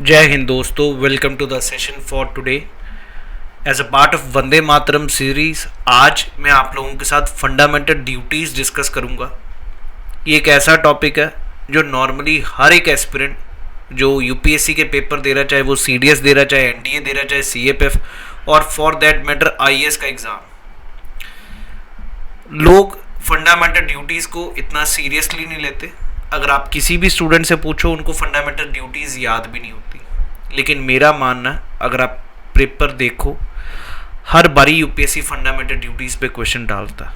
जय हिंद दोस्तों, welcome to the session for today as a part of Vande Mataram series. आज मैं आप लोगों के साथ फंडामेंटल ड्यूटीज़ डिस्कस करूंगा। ये एक ऐसा टॉपिक है जो नॉर्मली हर एक एस्पिरेंट जो यूपीएससी के पेपर दे रहा, चाहे वो सीडीएस दे रहा, चाहे एनडीए दे रहा, चाहे सीएपीएफ और फॉर दैट मैटर आईएएस का एग्ज़ाम, लोग फंडामेंटल ड्यूटीज़ को इतना सीरियसली नहीं लेते। अगर आप किसी भी स्टूडेंट से पूछो, उनको फंडामेंटल ड्यूटीज़ याद भी नहीं होती। लेकिन मेरा मानना, अगर आप पेपर देखो, हर बारी यूपीएससी फंडामेंटल ड्यूटीज़ पे क्वेश्चन डालता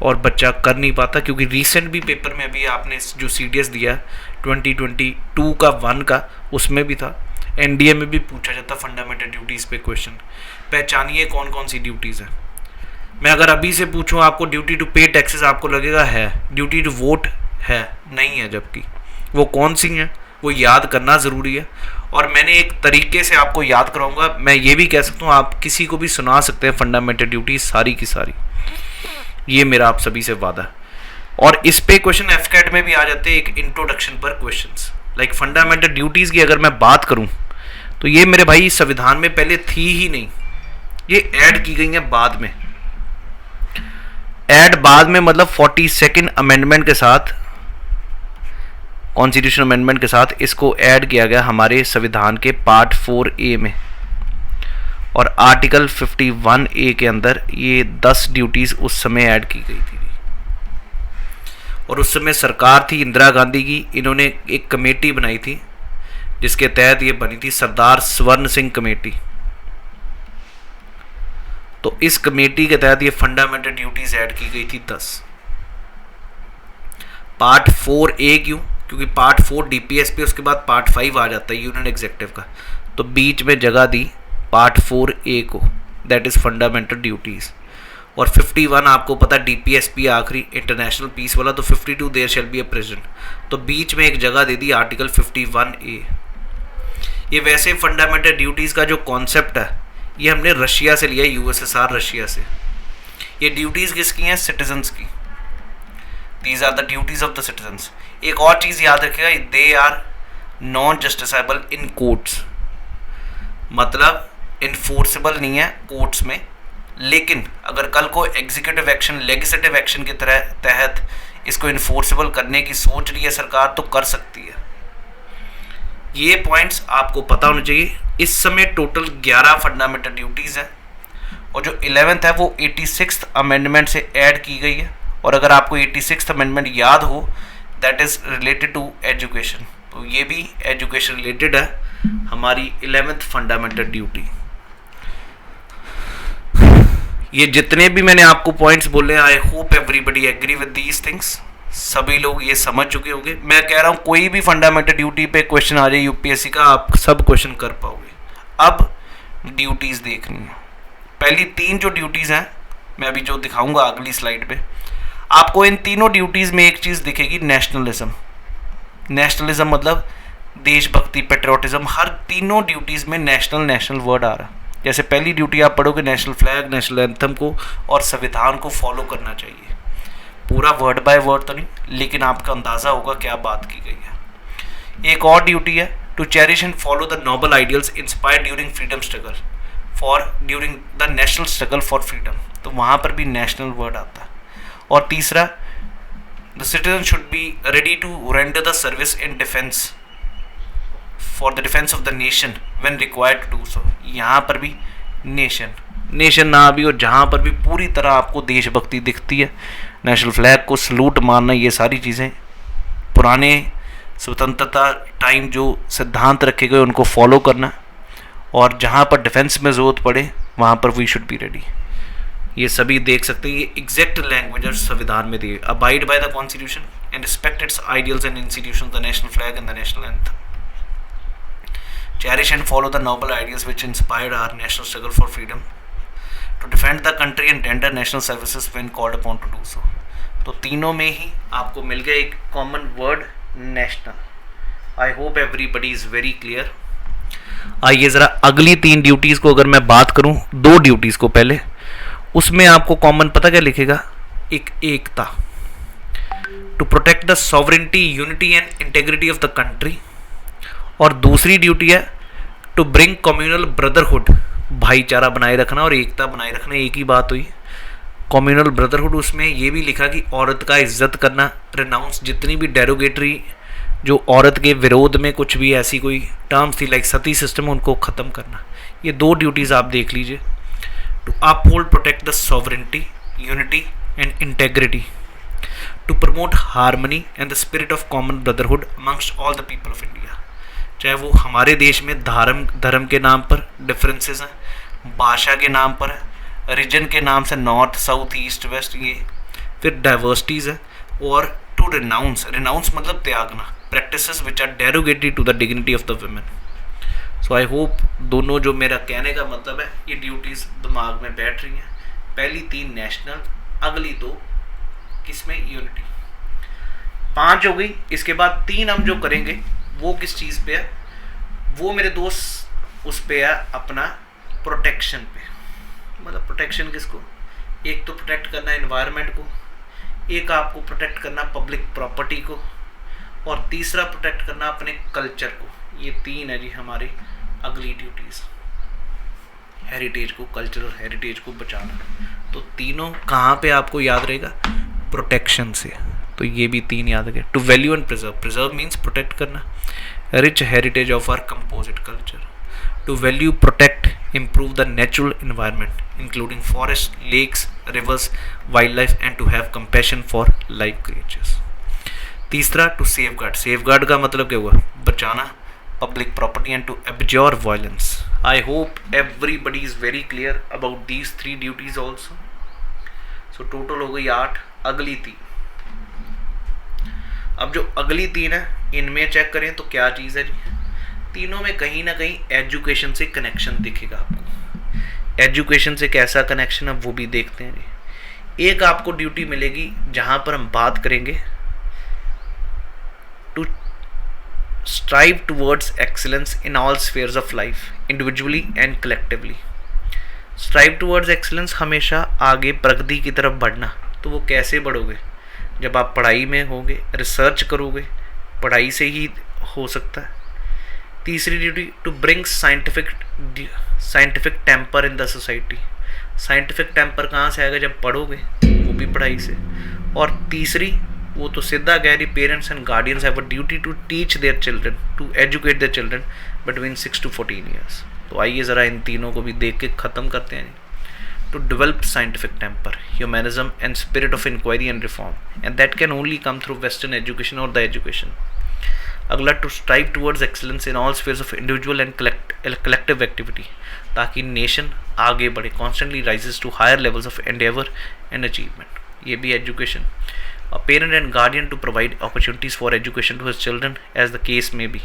और बच्चा कर नहीं पाता, क्योंकि रिसेंट भी पेपर में अभी आपने जो सीडीएस दिया 2022 का 1 का, उसमें भी था। एनडीए में भी पूछा जाता फंडामेंटल ड्यूटीज़ पे क्वेश्चन। पहचानिए कौन कौन सी ड्यूटीज़ हैं। मैं अगर अभी से पूछूं आपको ड्यूटी टू पे टैक्सेस, आपको लगेगा है। ड्यूटी टू वोट है, नहीं है। जबकि वो कौन सी हैं, वो याद करना ज़रूरी है। और मैंने एक तरीके से आपको याद कराऊंगा। मैं ये भी कह सकता हूँ, आप किसी को भी सुना सकते हैं फंडामेंटल ड्यूटी सारी की सारी। ये मेरा आप सभी से वादा है। और इस पे क्वेश्चन एफकैट में भी आ जाते हैं, एक इंट्रोडक्शन पर क्वेश्चंस। लाइक फंडामेंटल ड्यूटीज़ की अगर मैं बात करूँ तो ये मेरे भाई संविधान में पहले थी ही नहीं, ये ऐड की गई है बाद में। ऐड बाद में मतलब 42nd अमेंडमेंट के साथ, कॉन्स्टिट्यूशन अमेंडमेंट के साथ इसको ऐड किया गया हमारे संविधान के पार्ट 4A में। और आर्टिकल 51A के अंदर ये 10 ड्यूटीज़ उस समय ऐड की गई थी। और उस समय सरकार थी इंदिरा गांधी की। इन्होंने एक कमेटी बनाई थी जिसके तहत ये बनी थी सरदार स्वर्ण सिंह कमेटी। तो इस कमेटी के तहत ये फंडामेंटल ड्यूटीज़ ऐड की गई थी 10। पार्ट 4A क्यों? क्योंकि पार्ट 4 डीपीएस पे, उसके बाद पार्ट 5 आ जाता है यूनियन एग्जीक्यूटिव का। तो बीच में जगह दी पार्ट 4A को, दैट इज़ फंडामेंटल ड्यूटीज़। और 51 आपको पता डीपीएसपी आखिरी इंटरनेशनल पीस वाला। तो 52 there shall be a president. तो बीच में एक जगह दे दी आर्टिकल 51A। ये वैसे फंडामेंटल ड्यूटीज़ का जो कॉन्सेप्ट है, ये हमने रशिया से लिया, यूएसएसआर रशिया से। ये ड्यूटीज़ किसकी हैं? सिटीजन्स की। These are the duties of the citizens. एक और चीज़ याद रखिएगा, they are non justiciable in courts, मतलब इन्फोर्सेबल नहीं है कोर्ट्स में। लेकिन अगर कल को एग्जीक्यूटिव एक्शन, लेजिस्लेटिव एक्शन के तहत इसको इन्फोर्सेबल करने की सोच रही है सरकार, तो कर सकती है। ये पॉइंट्स आपको पता होने चाहिए। इस समय टोटल 11 फंडामेंटल ड्यूटीज़ हैं और जो 11th है वो 86th अमेंडमेंट से ऐड की गई है। और अगर आपको 86th अमेंडमेंट याद हो, that is related to education. तो ये भी एजुकेशन रिलेटेड है, हमारी 11th फंडामेंटल ड्यूटी। ये जितने भी मैंने आपको पॉइंट्स बोले, I hope everybody agree with these things. सभी लोग ये समझ चुके होंगे। मैं कह रहा हूँ कोई भी फंडामेंटल ड्यूटी पे क्वेश्चन आ जाए यूपीएससी का, आप सब क्वेश्चन कर पाओगे। अब ड्यूटीज़ देखनी है। पहली 3 जो ड्यूटीज़ हैं, मैं अभी जो दिखाऊंगा अगली स्लाइड पे, आपको इन तीनों ड्यूटीज़ में एक चीज़ दिखेगी, नेशनलिज्म। नेशनलिज्म मतलब देशभक्ति, पेट्रियोटिज्म। हर तीनों ड्यूटीज़ में नेशनल वर्ड आ रहा है। जैसे पहली ड्यूटी आप पढ़ोगे, नेशनल फ्लैग, नेशनल एंथम को और संविधान को फॉलो करना चाहिए। पूरा वर्ड बाय वर्ड तो नहीं, लेकिन आपका अंदाज़ा होगा क्या बात की गई है। एक और ड्यूटी है, to cherish and follow the noble ideals inspired during freedom struggle during the national struggle for freedom. तो वहाँ पर भी नेशनल वर्ड आता है। और तीसरा, the citizen should be ready to render the service in defence for the defence of the nation when required to do so. यहाँ पर भी नेशन ना भी, और जहाँ पर भी पूरी तरह आपको देशभक्ति दिखती है, नेशनल फ्लैग को सलूट मारना, ये सारी चीज़ें पुराने स्वतंत्रता टाइम जो सिद्धांत रखे गए उनको फॉलो करना। और जहाँ पर डिफेंस में ज़रूरत पड़े वहाँ पर वी शुड बी रेडी। ये सभी देख सकते हैं। ये एग्जैक्ट लैंग्वेज संविधान में दी, abide by the constitution and respect its ideals and institutions, the national flag and the national anthem, cherish and follow the noble ideals which inspired our national struggle for freedom, to defend the country and render national services when called upon to do so. तो तीनों में ही आपको मिल गया एक common word, national. I hope everybody is very clear. आइए ज़रा अगली 3 ड्यूटीज़ को अगर मैं बात करूं, 2 ड्यूटीज़ को पहले, उसमें आपको कॉमन पता क्या लिखेगा? एक एकता, to protect the sovereignty, unity and integrity of the country और दूसरी ड्यूटी है टू ब्रिंग कम्युनल ब्रदरहुड, भाईचारा बनाए रखना और एकता बनाए रखना, एक ही बात हुई। कम्युनल ब्रदरहुड, उसमें ये भी लिखा कि औरत का इज्जत करना, रिनाउंस जितनी भी डेरोगेटरी जो औरत के विरोध में कुछ भी ऐसी कोई टर्म्स थी लाइक सती सिस्टम, उनको ख़त्म करना। ये 2 ड्यूटीज़ आप देख लीजिए। To uphold protect the sovereignty, unity and integrity, to promote harmony and the spirit of common brotherhood amongst all the people of India. चाहे वो हमारे देश में धर्म के नाम पर डिफरेंसेस हैं, भाषा के नाम पर है, रीजन के नाम से नॉर्थ साउथ ईस्ट वेस्ट, ये फिर डाइवर्सिटीज़ है, और टू रिनाउंस मतलब त्यागना practices which are derogatory to the dignity of the women. So I hope दोनों जो मेरा कहने का मतलब है ये ड्यूटीज़ दिमाग में बैठ रही हैं। पहली 3 नेशनल, अगली 2 किसमें यूनिटी, 5 हो गई। इसके बाद 3 हम जो करेंगे वो किस चीज़ पे है, वो मेरे दोस्त उस पे है अपना प्रोटेक्शन पे। मतलब प्रोटेक्शन किसको, एक तो प्रोटेक्ट करना एनवायरनमेंट को, एक आपको प्रोटेक्ट करना पब्लिक प्रॉपर्टी को, और तीसरा प्रोटेक्ट करना अपने कल्चर को। ये 3 है जी हमारी अगली ड्यूटीज़, हेरिटेज को, कल्चरल हेरिटेज को बचाना। तो तीनों कहाँ पे आपको याद रहेगा, प्रोटेक्शन से। तो ये भी 3 याद रखें। To value and preserve means protect करना rich heritage of our composite culture. To value, protect, improve the natural environment including forests, lakes, rivers, wildlife and to have compassion for life creatures. तीसरा to safeguard का मतलब क्या हुआ, बचाना public property and to abjure violence. I hope everybody is very clear about these 3 duties also. So total हो गई 8, अगली 3। अब जो अगली 3 है इनमें चेक करें तो क्या चीज़ है जी, तीनों में कहीं ना कहीं एजुकेशन से कनेक्शन दिखेगा आपको। एजुकेशन से कैसा कनेक्शन है वो भी देखते हैं जी। एक आपको ड्यूटी मिलेगी जहां पर हम बात करेंगे to strive towards excellence in all spheres of life individually and collectively. Strive towards excellence, हमेशा आगे प्रगति की तरफ बढ़ना। तो वो कैसे बढ़ोगे, जब आप पढ़ाई में होगे, रिसर्च करोगे, पढ़ाई से ही हो सकता है। तीसरी duty to bring scientific temper in the society. Scientific temper कहाँ से आएगा, जब पढ़ोगे, वो भी पढ़ाई से। और तीसरी, वो तो सीधा कह रही, parents and guardians have a duty to teach their children, to educate their children between 6 to 14 years. तो आइए ज़रा इन तीनों को भी देख के ख़त्म करते हैं। To develop scientific temper, humanism and spirit of inquiry and reform, and that can only come through western education और द एजुकेशन। अगला to strive towards excellence in all spheres of individual and collective activity, ताकि nation आगे बढ़े, constantly rises to higher levels of endeavour and achievement. ये भी education. A parent and guardian to provide opportunities for education to his children as the case may be,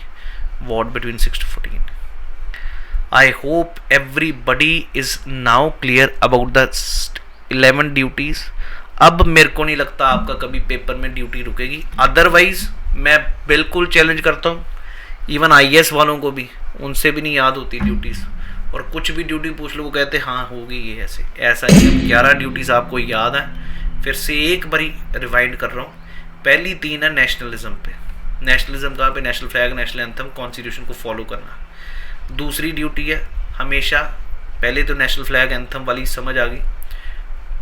ward between 6 to 14। I hope everybody is now clear about the 11 duties. अब मेरे को नहीं लगता आपका कभी paper में duty रुकेगी, otherwise मैं बिल्कुल चैलेंज करता हूँ इवन IAS वालों को भी, उनसे भी नहीं याद होती ड्यूटीज़, और कुछ भी ड्यूटी पूछ लो वो कहते हाँ होगी ये ऐसे। ऐसा ही 11 ड्यूटीज़ आपको याद है। फिर से एक बारी रिवाइंड कर रहा हूँ। पहली 3 है नेशनलिज्म पे। नेशनलिज्म कहाँ पे, national flag, national anthem, constitution को फॉलो करना। दूसरी ड्यूटी है हमेशा, पहले तो नेशनल फ्लैग एंथम वाली समझ आ गई,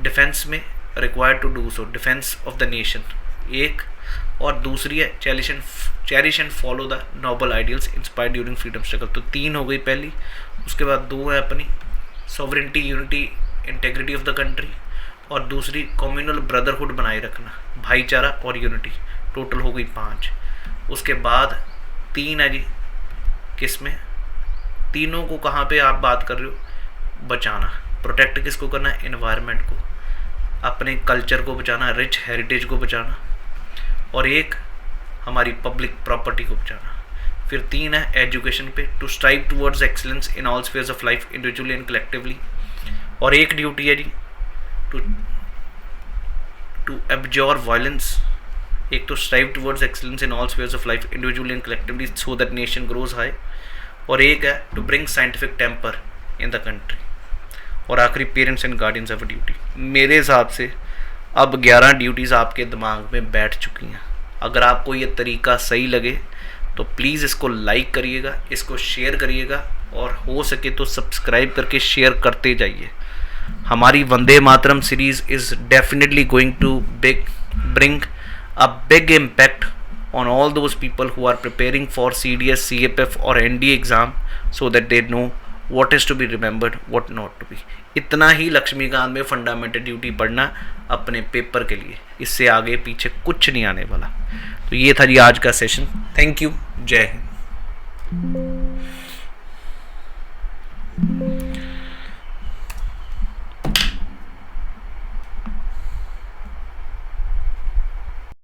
डिफेंस में required to do so, defence of the nation एक, और दूसरी है cherish and follow the noble ideals inspired during freedom struggle. तो 3 हो गई पहली। उसके बाद 2 है अपनी sovereignty, unity, integrity of the country, और दूसरी कम्युनल ब्रदरहुड बनाए रखना, भाईचारा और यूनिटी। टोटल हो गई 5। उसके बाद 3 है जी, किस में, तीनों को कहाँ पे आप बात कर रहे हो, बचाना। प्रोटेक्ट किसको करना है, एनवायरनमेंट को, अपने कल्चर को बचाना, रिच हेरिटेज को बचाना, और एक हमारी पब्लिक प्रॉपर्टी को बचाना। फिर 3 है एजुकेशन पे, to strive towards excellence in all spheres of life individually and collectively. और एक ड्यूटी है जी टू एब्जॉर वायलेंस। एक तो strive towards excellence in all spheres of life individually and collectively so that nation grows high. और एक है to bring scientific temper in the country. और आखिरी parents and guardians have a duty. मेरे हिसाब से अब 11 ड्यूटीज़ आपके दिमाग में बैठ चुकी हैं। अगर आपको ये तरीका सही लगे तो प्लीज़ इसको लाइक करिएगा, इसको शेयर करिएगा, और हो सके तो सब्सक्राइब करके शेयर करते जाइए। हमारी Vande Mataram series is definitely going to bring a big impact on all those people who are preparing for CDS, CFF or ND exam, so that they know what is to be remembered, what not to be. इतना ही लक्ष्मीकांत में fundamental duty पढ़ना अपने paper के लिए, इससे आगे पीछे कुछ नहीं आने वाला। तो ये था जी आज का सेशन। थैंक यू, जय हिंद।